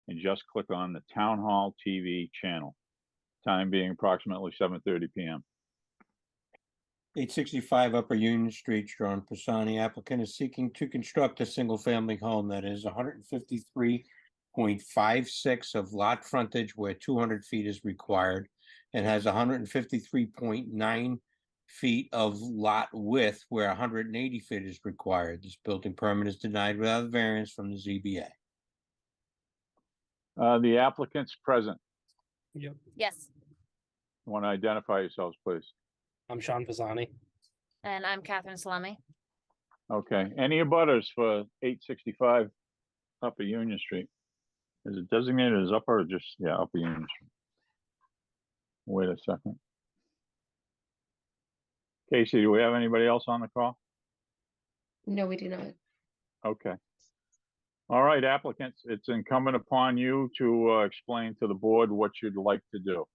and just click on the Town Hall TV channel. Time being approximately 7:30 p.m. 865 Upper Union Street, John Pisani. Applicant is seeking to construct a single-family home that is 153.56 of lot frontage where 200 feet is required and has 153.9 feet of lot width where 180 feet is required. This building permit is denied without a variance from the ZBA. The applicant's present. Yep. Yes, You want to identify yourselves, please? I'm Sean Pisani. and I'm Catherine Salemi. Okay. Any abutters for 865 Upper Union Street? Is it designated as upper or just, yeah, Upper Union Street? Wait a second. Casey, do we have anybody else on the call? No, we do not. Okay. All right, applicants, it's incumbent upon you to explain to the board what you'd like to do.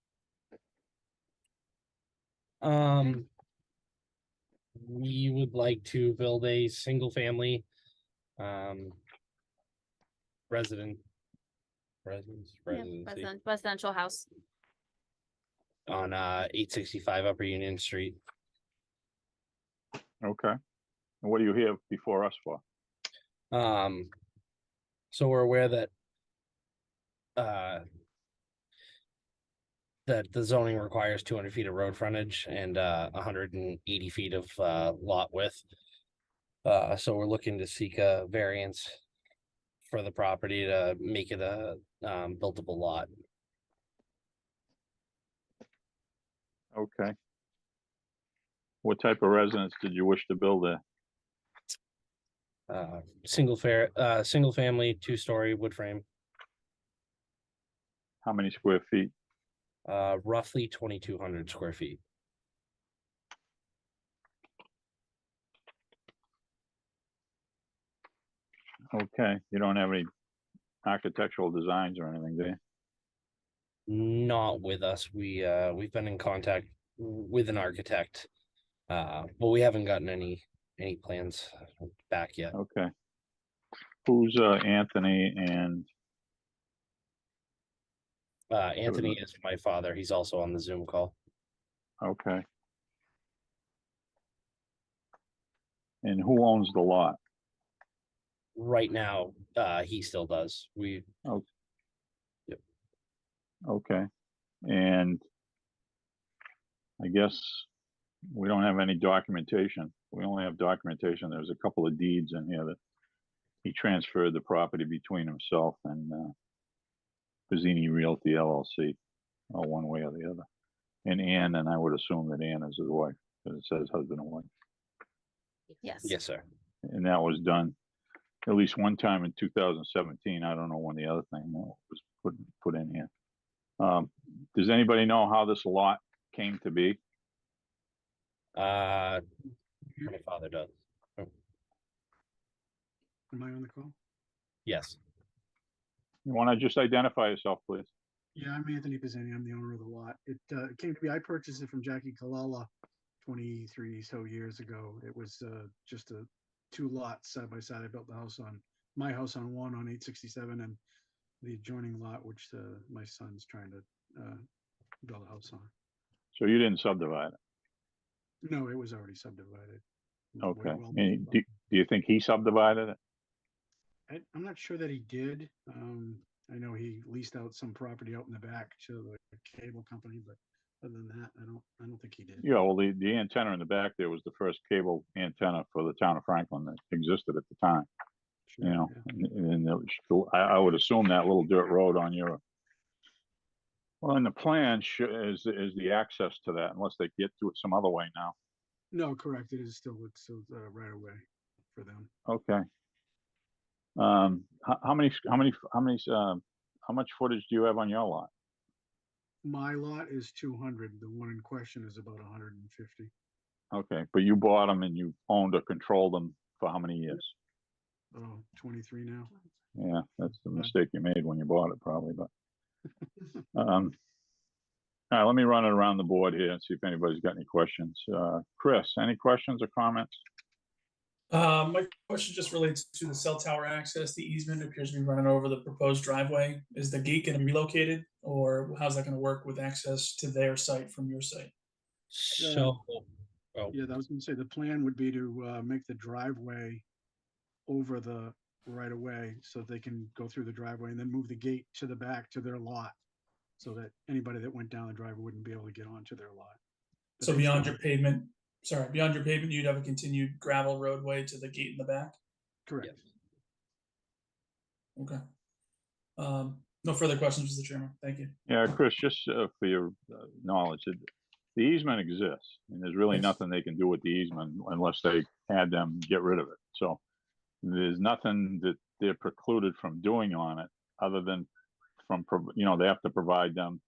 We would like to build a single family residency Residential house. on 865 Upper Union Street. Okay. And what are you here before us for? So we're aware that the zoning requires 200 feet of road frontage and 180 feet of lot width. So we're looking to seek a variance for the property to make it a buildable lot. Okay. What type of residence did you wish to build there? Single family, 2-story wood frame, How many square feet? roughly 2,200 square feet. Okay, you don't have any architectural designs or anything, do you? Not with us. We've been in contact with an architect, but we haven't gotten any plans back yet. Okay. Who's Anthony and Anthony is my father. He's also on the Zoom call. okay. And who owns the lot? Right now, he still does. Okay. And I guess we don't have any documentation. We only have documentation. There's a couple of deeds in here that he transferred the property between himself and Pizzini Realty LLC, or one way or the other. And Ann, and I would assume that Ann is his wife, because it says husband and wife. Yes. Yes, sir. And that was done at least one time in 2017. I don't know when the other thing was put in here. Does anybody know how this lot came to be? My father does. Am I on the call? Yes. You want to just identify yourself, please? Yeah, I'm Anthony Pizzani. I'm the owner of the lot. It came to be, I purchased it from Jackie Kalala 23 so years ago. It was just a 2 lots side by side. I built the house on my house on 867 and the adjoining lot, which my son's trying to build a house on. So you didn't subdivide it? No, it was already subdivided. Okay. Well, And do you think he subdivided it? I'm not sure that he did. I know he leased out some property out in the back to the cable company, but other than that, I don't think he did. Yeah, well, the antenna in the back there was the first cable antenna for the town of Franklin that existed at the time. Sure, You know, yeah. and I would assume that little dirt road on your, well, in the plan is the access to that, unless they get to it some other way now. No, correct. It's still right away for them. Okay. How much footage do you have on your lot? My lot is 200. The one in question is about 150. Okay, but you bought them and you owned or controlled them for how many years? Oh, 23 now. Yeah, that's the mistake you made when you bought it, probably, but. All right, let me run it around the board here and see if anybody's got any questions. Chris, any questions or comments? My question just relates to the cell tower access. The easement appears to be running over the proposed driveway. Is the gate going to be relocated, or how's that going to work with access to their site from your site? So, oh, Yeah, I was gonna say, the plan would be to make the driveway over the right of way so they can go through the driveway and then move the gate to the back to their lot. So that anybody that went down the driveway wouldn't be able to get onto their lot. But So they'd beyond still- your pavement, beyond your pavement, you'd have a continued gravel roadway to the gate in the back? Correct. Okay. No further questions, Mr. Chairman. Thank you. Yeah, Chris, just for your knowledge, the easement exists, and there's really Yes. nothing they can do with the easement unless they had them get rid of it. So there's nothing that they're precluded from doing on it, other than they have to provide them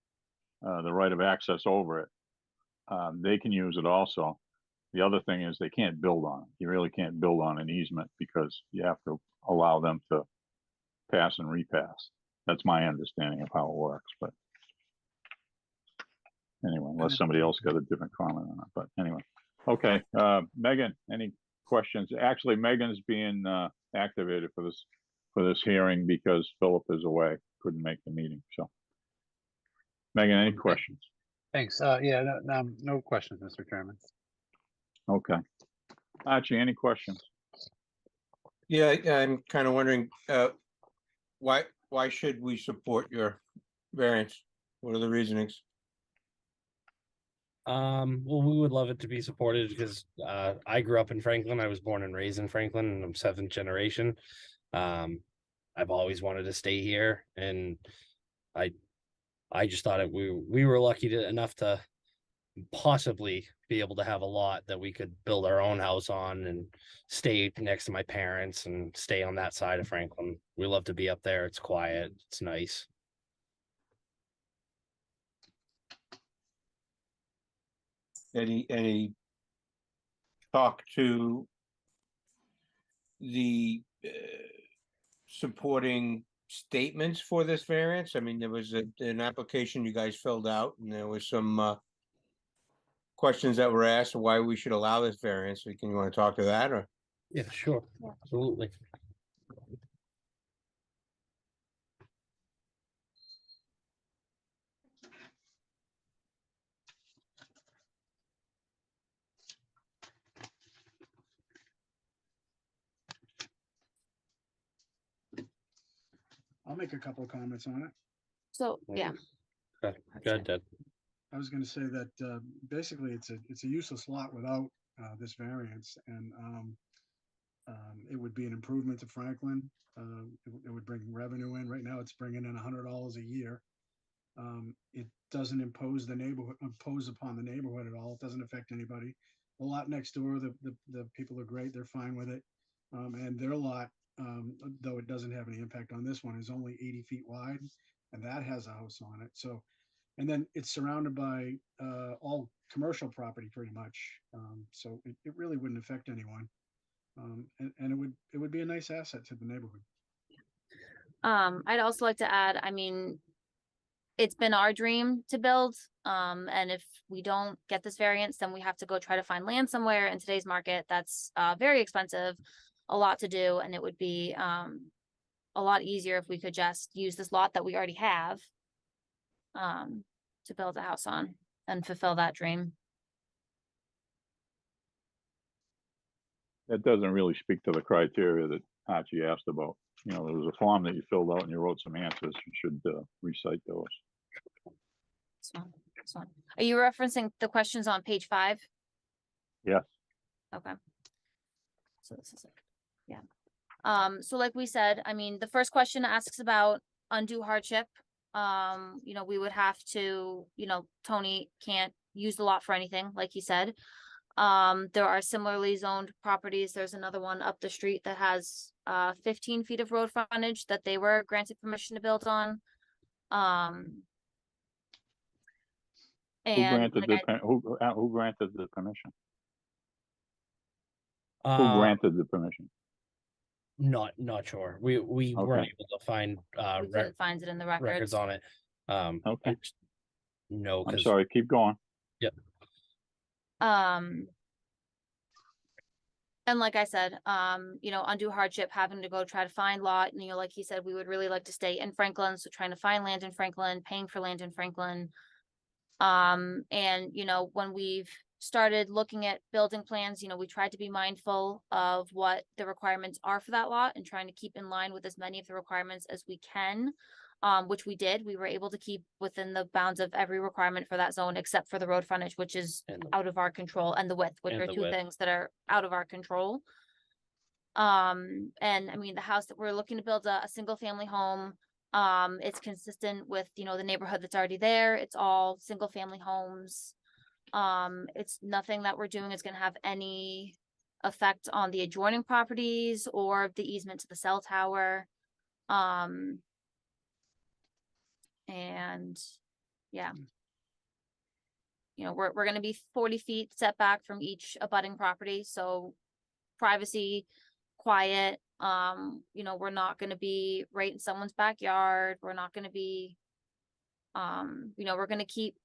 the right of access over it. They can use it also. The other thing is they can't build on it. You really can't build on an easement because you have to allow them to pass and repass. That's my understanding of how it works, but anyway, unless somebody else got a different comment on it, but anyway. Okay, Megan, any questions? Actually, Megan's being activated for this hearing because Philip is away, couldn't make the meeting, so. Megan, any questions? Thanks. Yeah, no questions, Mr. Chairman. Okay. Archie, any questions? Yeah, I'm kind of wondering, why should we support your variance? What are the reasonings? well, we would love it to be supported because I grew up in Franklin. I was born and raised in Franklin, and I'm seventh generation. I've always wanted to stay here, and I just thought we were lucky enough to possibly be able to have a lot that we could build our own house on and stay next to my parents and stay on that side of Franklin. We love to be up there. It's quiet. It's nice. Any talk to the supporting statements for this variance? I mean, there was an application you guys filled out, and there was some questions that were asked why we should allow this variance. You want to talk to that, or? Yeah, sure. Yeah. Absolutely. I'll make a couple of comments on it. So, yeah, Okay, go ahead, Ted. I was gonna say that basically it's a useless lot without this variance, and it would be an improvement to Franklin. It would bring revenue in. Right now, it's bringing in $100 a year. It doesn't impose upon the neighborhood at all. It doesn't affect anybody. The lot next door, the people are great. They're fine with it, and their lot, though it doesn't have any impact on this one, is only 80 feet wide, and that has a house on it. So. And then it's surrounded by all commercial property pretty much. So it really wouldn't affect anyone. And it would be a nice asset to the neighborhood. I'd also like to add, I mean, it's been our dream to build. And if we don't get this variance, then we have to go try to find land somewhere in today's market. That's very expensive, a lot to do, and it would be a lot easier if we could just use this lot that we already have to build a house on and fulfill that dream. That doesn't really speak to the criteria that Archie asked about. There was a form that you filled out and you wrote some answers. You should recite those. This one. Are you referencing the questions on page 5? Yes. Okay. So this is it. Yeah. So like we said, I mean, the first question asks about undue hardship. We would have to, Tony can't use the lot for anything, like he said. There are similarly zoned properties. There's another one up the street that has 15 feet of road frontage that they were granted permission to build on. Who And granted who granted the permission? Who Uh, granted the permission? not sure. We weren't Okay. able to find we couldn't find it in the records records. on it. Okay. No, I'm because sorry, keep going. And like I said, you know, undue hardship, having to go try to find lot, and, you know, like he said, we would really like to stay in Franklin, so trying to find land in Franklin, paying for land in Franklin. And, you know, when we've started looking at building plans, you know, we tried to be mindful of what the requirements are for that lot and trying to keep in line with as many of the requirements as we can. Which we did. We were able to keep within the bounds of every requirement for that zone, except for the road frontage, which is And the- out of our control, and the width, which And are the two width. things that are out of our control. And I mean, the house that we're looking to build a single family home, it's consistent with, you know, the neighborhood that's already there. It's all single family homes. It's nothing that we're doing is gonna have any effect on the adjoining properties or the easement to the cell tower. And yeah. You know, we're gonna be 40 feet setback from each abutting property, so privacy, quiet. You know, we're not gonna be right in someone's backyard. We're not gonna be, you know, we're gonna keep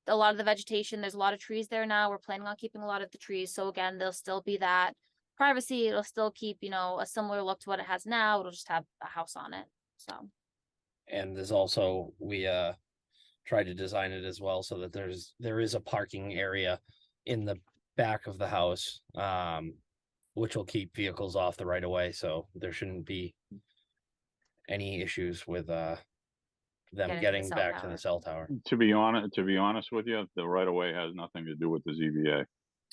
a lot of the vegetation. There's a lot of trees there now. We're planning on keeping a lot of the trees. So again, there'll still be that privacy. It'll still keep, you know, a similar look to what it has now. It'll just have a house on it. So, And there's also, we tried to design it as well so that there is a parking area in the back of the house, which will keep vehicles off the right of way, so there shouldn't be any issues with them Getting to the getting cell back to tower. the cell tower. To be honest with you, the right of way has nothing to do with the ZBA.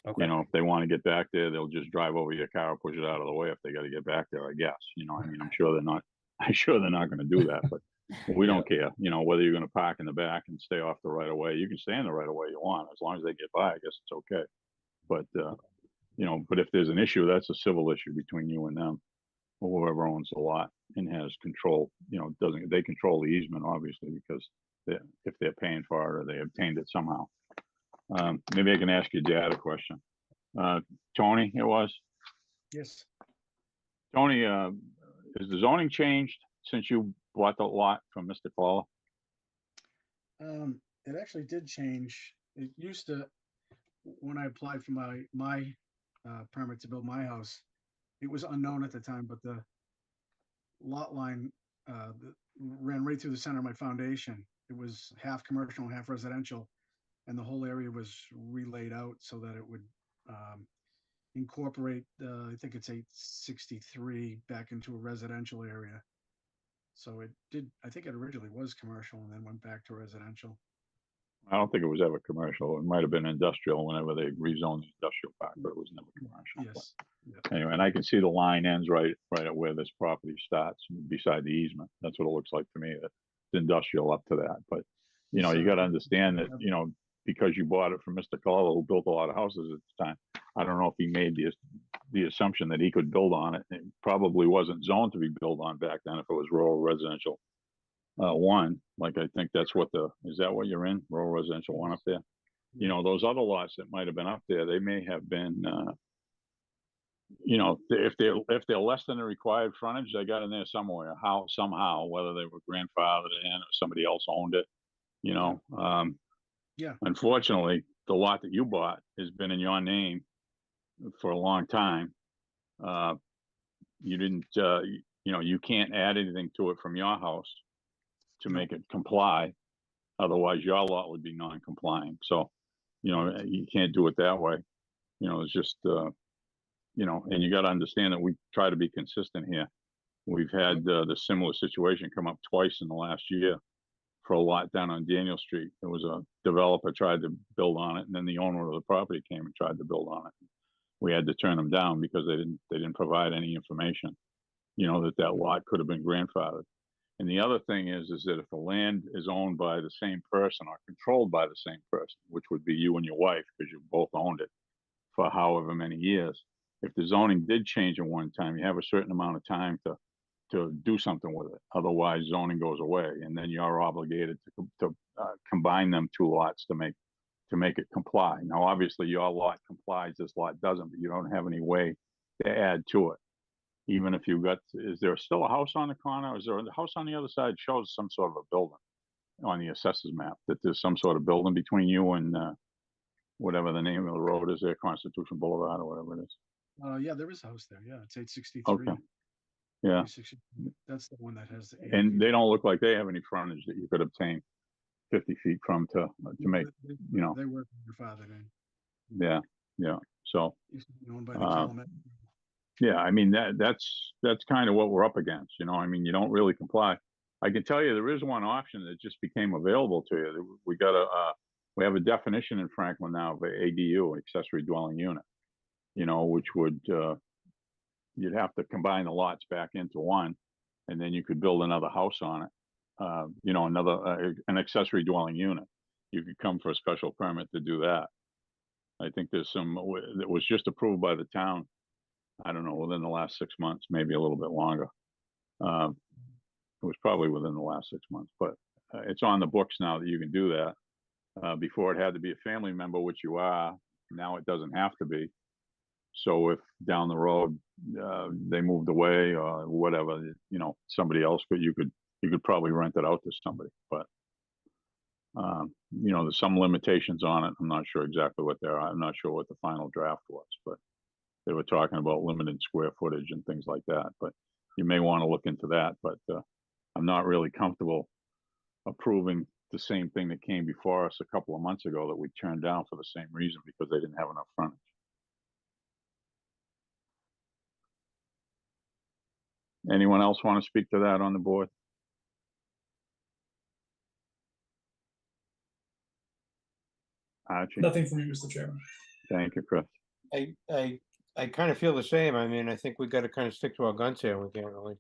Okay. You know, if they want to get back there, they'll just drive over your car, push it out of the way if they got to get back there, I guess. You know, I mean, I'm sure they're not going to do that, but we don't care, you know, whether you're going to park in the back and stay off the right of way. You can stay in the right of way you want, as long as they get by, I guess it's okay. But, you know, but if there's an issue, that's a civil issue between you and them, or whoever owns the lot and has control, you know, they control the easement, obviously, because if they're paying for it or they obtained it somehow. Maybe I can ask your dad a question. Tony, it was? Yes, Tony, is the zoning changed since you bought the lot from Mr. Fowler? it actually did change. It used to, when I applied for my permit to build my house, it was unknown at the time, but the lot line ran right through the center of my foundation. It was half commercial and half residential, and the whole area was relayed out so that it would incorporate, I think it's 863 back into a residential area. So it did, I think it originally was commercial and then went back to residential. I don't think it was ever commercial. It might have been industrial whenever they rezoned the industrial park, but it was never commercial. Yes. But anyway, and I can see the line ends right at where this property starts, beside the easement. That's what it looks like to me. It's industrial up to that, but you know, you got to understand that, you know, because you bought it from Mr. Collo, who built a lot of houses at the time. I don't know if he made the assumption that he could build on it. It probably wasn't zoned to be built on back then if it was rural residential. One, like I think that's what is that what you're in? Rural residential one up there? You know, those other lots that might have been up there, they may have been, you know, if they're less than the required frontage, they got in there somewhere, somehow, whether they were grandfathered in or somebody else owned it, you know. Yeah. Unfortunately, the lot that you bought has been in your name for a long time. You didn't, you know, you can't add anything to it from your house to make it comply. Otherwise, your lot would be non-complying. So, you know, you can't do it that way. You know, it's just, you know, and you got to understand that we try to be consistent here. We've had the similar situation come up twice in the last year for a lot down on Daniel Street. There was a developer tried to build on it, and then the owner of the property came and tried to build on it. We had to turn them down because they didn't provide any information, you know, that lot could have been grandfathered. And the other thing is that if the land is owned by the same person or controlled by the same person, which would be you and your wife, because you both owned it for however many years, if the zoning did change at one time, you have a certain amount of time to do something with it. Otherwise, zoning goes away, and then you're obligated to combine them two lots to make it comply. Now, obviously, your lot complies, this lot doesn't, but you don't have any way to add to it. Even if you got, is there still a house on the corner? Is there a house on the other side shows some sort of a building on the assessor's map, that there's some sort of building between you and whatever the name of the road is there, Constitution Boulevard or whatever it is? Yeah, there is a house there. Yeah, it's 863. Okay. Yeah, 360. That's the one that has the. and ADU. they don't look like they have any frontage that you could obtain 50 feet from to make, you know, They work with your father then. yeah, yeah. So, Used to be owned by the Uh, Calumet. yeah, I mean, that's kind of what we're up against, you know, I mean, you don't really comply. I can tell you there is one option that just became available to you. We got we have a definition in Franklin now of a ADU, accessory dwelling unit, you know, which would, you'd have to combine the lots back into one, and then you could build another house on it. You know, an accessory dwelling unit. You could come for a special permit to do that. I think there's that was just approved by the town. I don't know, within the last 6 months, maybe a little bit longer. It was probably within the last 6 months, but it's on the books now that you can do that. Before it had to be a family member, which you are. Now it doesn't have to be. So if down the road they moved away or whatever, you know, somebody else, but you could probably rent it out to somebody. But you know, there's some limitations on it. I'm not sure exactly what they are. I'm not sure what the final draft was, but they were talking about limited square footage and things like that. But you may want to look into that. But I'm not really comfortable approving the same thing that came before us a couple of months ago that we turned down for the same reason, because they didn't have enough frontage. Anyone else want to speak to that on the board? Archie, Nothing for me, Mr. Chairman. thank you, Chris. I kind of feel the same. I mean, I think we gotta kind of stick to our guns here. We can't really.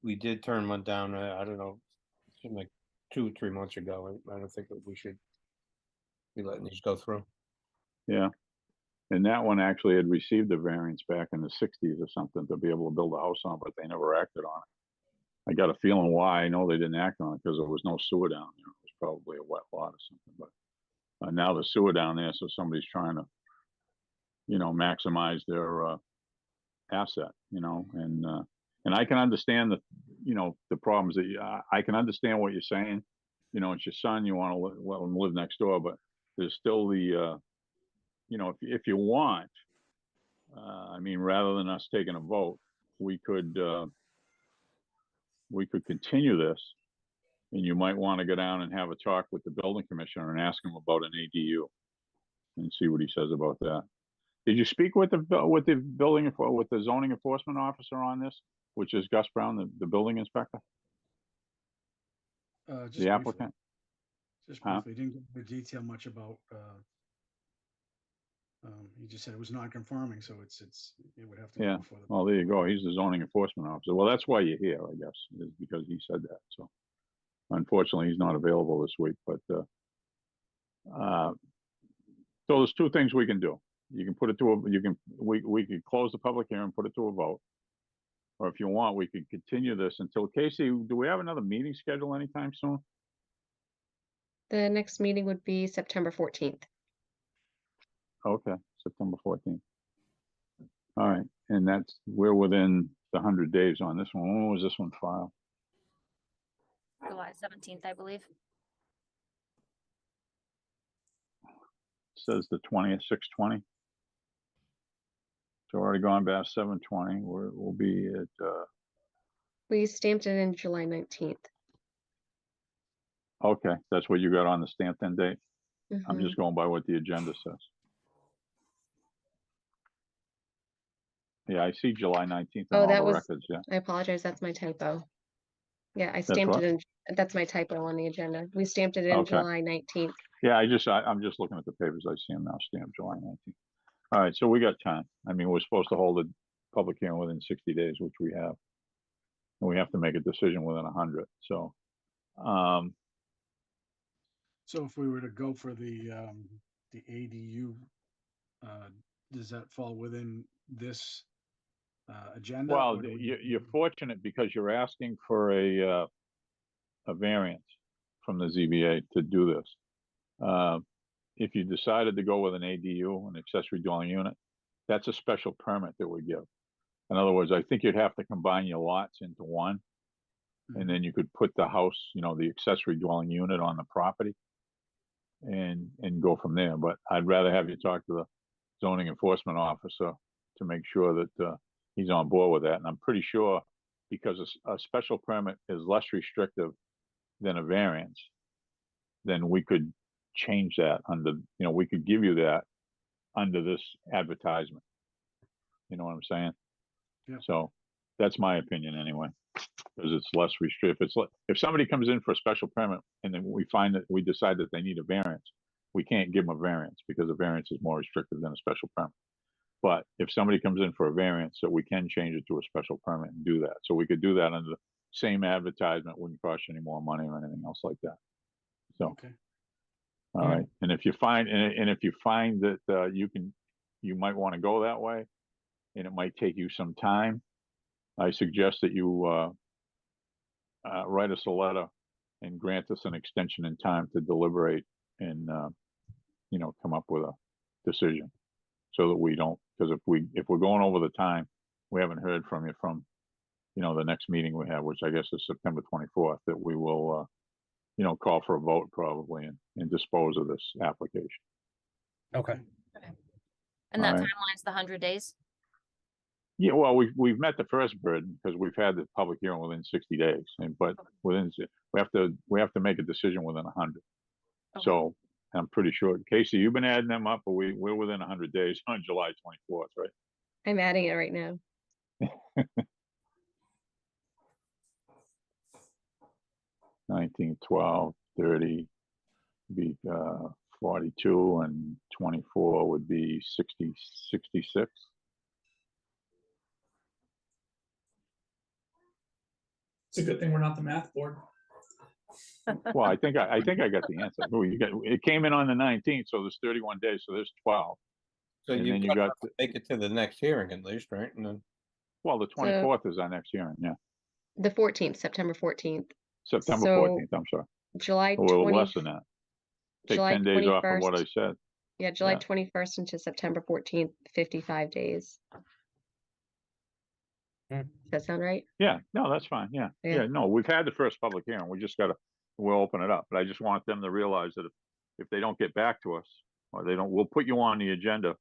We did turn one down, I don't know, it seemed like 2 or 3 months ago. I don't think that we should be letting these go through. Yeah. And that one actually had received a variance back in the 60s or something to be able to build a house on, but they never acted on it. I got a feeling why. I know they didn't act on it because there was no sewer down there. It was probably a wet lot or something. But now there's sewer down there, so somebody's trying to, you know, maximize their asset, you know, and I can understand you know, the problems that I can understand what you're saying. You know, it's your son, you want to let him live next door, but there's still the, you know, if you want, I mean, rather than us taking a vote, we could continue this, and you might want to go down and have a talk with the building commissioner and ask him about an ADU and see what he says about that. Did you speak with the zoning enforcement officer on this, which is Gus Brown, the building inspector, Just the briefly. applicant? Just Huh? briefly, didn't go into detail much about, he just said it was non-conforming, so it would have to. go Yeah. before the- Well, there you go. He's the zoning enforcement officer. Well, that's why you're here, I guess, is because he said that. So unfortunately, he's not available this week, but so there's 2 things we can do. You can put it to we could close the public hearing, put it to a vote. Or if you want, we could continue this until, Casey, do we have another meeting scheduled anytime soon? The next meeting would be September 14th. Okay, September 14th. All right, and we're within the 100 days on this one. When was this one filed? July 17th, I believe. Says the 20th, 6/20. So already gone past 7/20. We'll be at, We stamped it in July 19th. okay, that's what you got on the stamped end date? I'm Mhm. just going by what the agenda says. Yeah, I see July 19th on Oh, all that the was, records, yeah. I apologize, that's my typo. Yeah, I stamped what? it in, that's my typo on the agenda. We stamped it in Okay. July 19th. Yeah, I'm just looking at the papers. I see them now, stamped July 19th. All right, so we got time. I mean, we're supposed to hold a public hearing within 60 days, which we have. And we have to make a decision within 100, so. So if we were to go for the ADU, does that fall within this agenda? Well, or do we- you're fortunate because you're asking for a variance from the ZBA to do this. If you decided to go with an ADU, an accessory dwelling unit, that's a special permit that we give. In other words, I think you'd have to combine your lots into one, and then you could put the house, you know, the accessory dwelling unit on the property. and go from there. But I'd rather have you talk to the zoning enforcement officer to make sure that, he's on board with that. And I'm pretty sure because a special permit is less restrictive than a variance, then we could change that under, we could give you that under this advertisement. You know what I'm saying? Yeah. So that's my opinion anyway, because it's less restrictive. If somebody comes in for a special permit and then we find that we decide that they need a variance, we can't give them a variance because a variance is more restrictive than a special permit. But if somebody comes in for a variance, so we can change it to a special permit and do that. So we could do that under the same advertisement, wouldn't cost you any more money or anything else like that. So, Okay. all right. And if you find, and if you find that, you might want to go that way and it might take you some time, I suggest that you, write us a letter and grant us an extension in time to deliberate and, come up with a decision. So that we don't, because if we're going over the time, we haven't heard from you from, the next meeting we have, which I guess is September 24th, that we will, call for a vote probably and dispose of this application. Okay. And that Alright. timeline's the 100 days? Yeah, well, we've met the first burden because we've had the public hearing within 60 days, but we have to make a decision within 100. Okay. So I'm pretty sure, Casey, you've been adding them up, but we're within 100 days on July 24th, right? I'm adding it right now. 19, 12, 30, be 42, and 24 would be 60, 66. It's a good thing we're not the math board. Well, I think I got the answer. Oh, it came in on the 19th, so there's 31 days, so there's 12. So And then you've you got got to make it to the next hearing at least, right? And then, Well, the 24th is our next hearing, yeah. The 14th, September 14th, September So, 14th, I'm sorry. July A little 20, less than that. Take July 10 days off of what I 21st. said. Yeah, July Yeah. 21st into September 14th, 55 days. Hmm. Does that sound right? Yeah, no, that's fine, yeah. Yeah. Yeah, no, we've had the first public hearing, we just we'll open it up, but I just want them to realize that if they don't get back to us, or they don't, we'll put you on the agenda.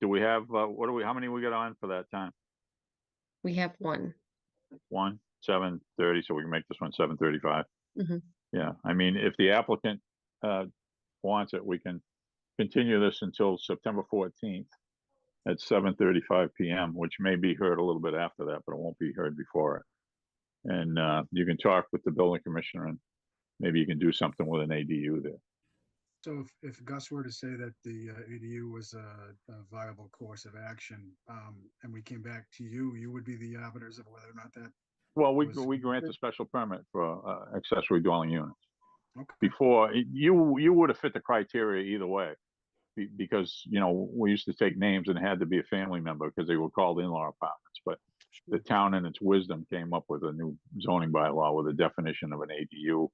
Do we have, how many we got on for that time? We have one. 7:30, so we can make this one 7:35. Mhm. Yeah, I mean, if the applicant, wants it, we can continue this until September 14th at 7:35 PM, which may be heard a little bit after that, but it won't be heard before it. And, you can talk with the building commissioner and maybe you can do something with an ADU there. So if Gus were to say that the ADU was a viable course of action, and we came back to you, you would be the arbiters of whether or not that. Well, we Was- grant a special permit for, accessory dwelling units. Okay. Before, you would have fit the criteria either way. Because, we used to take names and it had to be a family member because they were called in-law apartments, but the town in its wisdom came up with a new zoning bylaw with a definition of an ADU.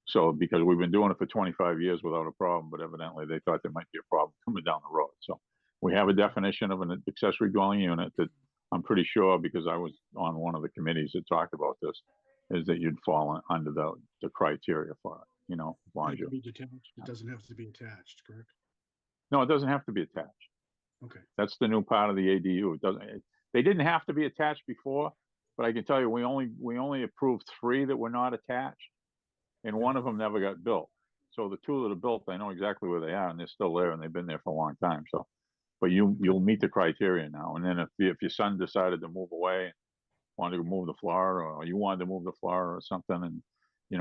So, because we've been doing it for 25 years without a problem, but evidently they thought there might be a problem coming down the road. So we have a definition of an accessory dwelling unit that I'm pretty sure, because I was on one of the committees that talked about this, is that you'd fall under the criteria for it, as long It as you. can be detached. It doesn't have to be attached, correct? No, it doesn't have to be attached. Okay. That's the new part of the ADU. They didn't have to be attached before, but I can tell you, we only approved 3 that were not attached. And one of them never got built. So the 2 that are built, I know exactly where they are and they're still there and they've been there for a long time. So, but you'll meet the criteria now. And then if your son decided to move away, wanted to move to Florida, or you wanted to move to Florida or something, and,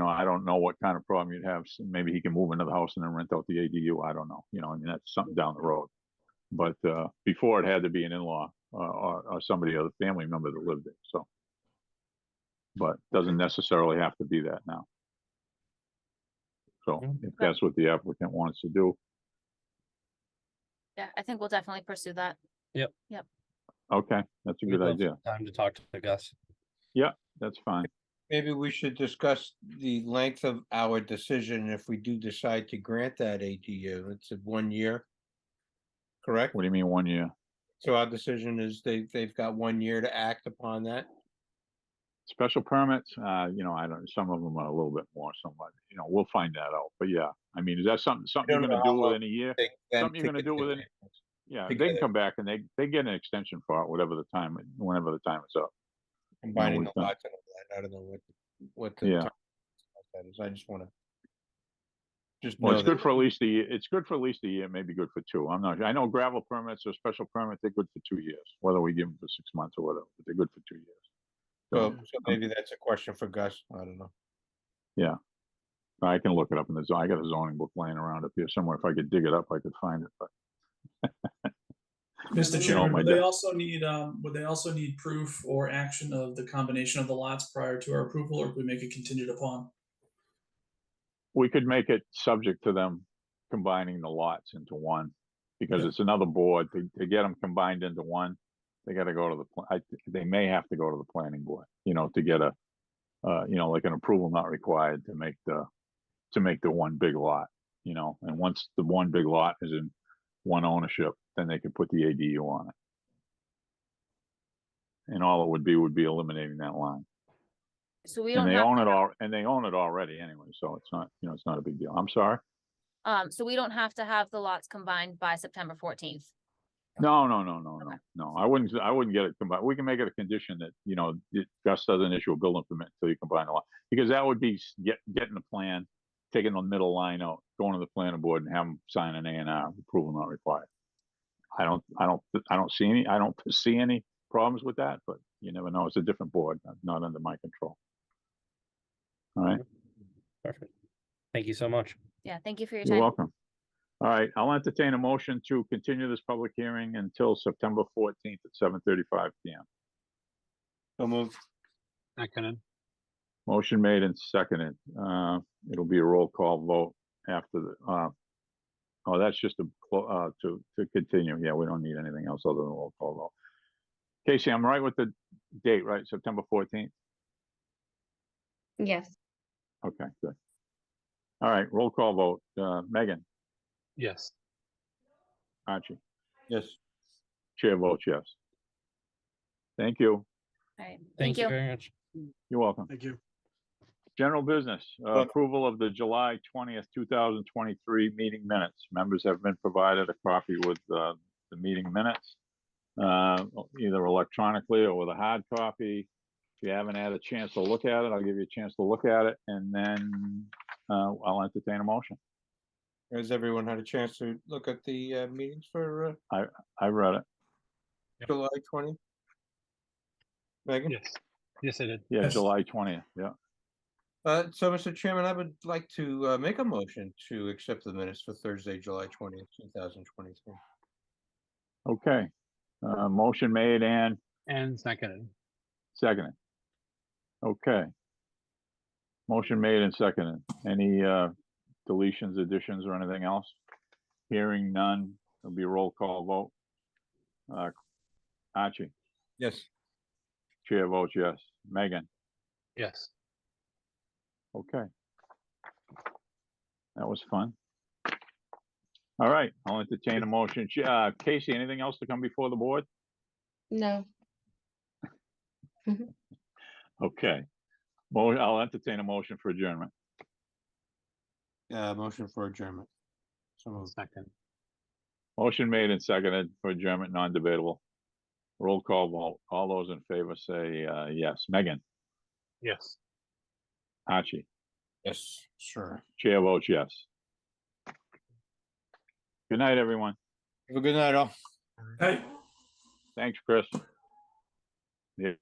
I don't know what kind of problem you'd have. So maybe he can move into the house and then rent out the ADU. I don't know. I mean, that's something down the road. But, before it had to be an in-law, or somebody, other family member that lived there. So, but doesn't necessarily have to be that now. So if that's what the applicant wants to do, Yeah, I think we'll definitely pursue that. okay, that's a We'd good love idea. Time to talk to Gus. That's fine. maybe we should discuss the length of our decision if we do decide to grant that ADU. It's a 1 year. Correct? What do you mean 1 year? So our decision is they've got 1 year to act upon that. Special permits, you know, I don't, some of them are a little bit more, somebody, you know, we'll find that out, but yeah, I mean, is that something you're don't know gonna how do long within a year? Take them Something you're to gonna do get within, the- yeah, they can together. come back and they get an extension for it, whatever the time, whenever the time is up. Combining we've the done- lots and all that. I don't know what the Yeah. time that is. I just wanna. Just Well, know it's that good for at least a year, it's good for at least a year, maybe good for two, I'm not, I know gravel permits or special permits, they're good for 2 years, whether we give them for 6 months or whatever, but they're good for 2 years. so maybe that's a question for Gus. I don't know. I can look it up in the zone, I got a zoning book laying around up here somewhere, if I could dig it up, I could find it, but. Mr. You know, Chairman, my would they dad- also need proof or action of the combination of the lots prior to our approval, or could we make it contingent upon? We could make it subject to them combining the lots into one, because Yeah. it's another board, to get them combined into one, they gotta go to they may have to go to the planning board, you know, to get a, you know, like an approval not required to make the one big lot, you know, and once the one big lot is in one ownership, then they can put the ADU on it. And all it would be eliminating that line. So we And don't they have, own it all, and they own it already anyway, so it's not, you know, it's not a big deal. I'm sorry? so we don't have to have the lots combined by September 14th. No, Okay. no, I wouldn't get it combined. We can make it a condition that, you know, Gus doesn't issue a building permit until you combine the lot. Because that would be getting the plan, taking the middle line out, going to the planning board and have them sign an A&R, approval not required. I don't see any problems with that, but you never know. It's a different board, not under my control. All right, Perfect. Thank you so much. Yeah, thank you for your you're time. welcome. All right, I'll entertain a motion to continue this public hearing until September 14th at 7:35 PM. So move. Seconded. Motion made and seconded. It'll be a roll call vote after the, oh, that's just to continue. Yeah, we don't need anything else other than a roll call vote. Casey, I'm right with the date, right? September 14th? Yes, Okay, good. All right, roll call vote. Megan, Yes. Archie, Yes. chair votes yes. Thank you. All right, Thank you very much. You're welcome. Thank you. General business, Welcome. approval of the July 20th, 2023 meeting minutes. Members have been provided a copy with the meeting minutes, either electronically or with a hard copy. If you haven't had a chance to look at it, I'll give you a chance to look at it, and then I'll entertain a motion. Has everyone had a chance to look at the meetings for I read it. July 20? Megan? Yes. Yes, I did. Yeah, Yes. July 20th, yeah. So, Mr. Chairman, I would like to make a motion to accept the minutes for Thursday, July 20th, 2023. Okay. Motion made and And seconded. seconded. Okay. Motion made and seconded. Any deletions, additions, or anything else? Hearing none, it'll be a roll call vote. Archie, Yes. chair votes yes. Megan, Yes. okay. That was fun. All right, I'll entertain a motion. Casey, anything else to come before the board? no, Okay. I'll entertain a motion for adjournment. Motion for adjournment. So moved. Second. Motion made and seconded for adjournment, non-debatable. Roll call vote. All those in favor say yes. Megan, Yes. Archie, Yes, sure. chair votes yes. Good night, everyone. Have a good night, all. Hey. Thanks, Chris. Yeah.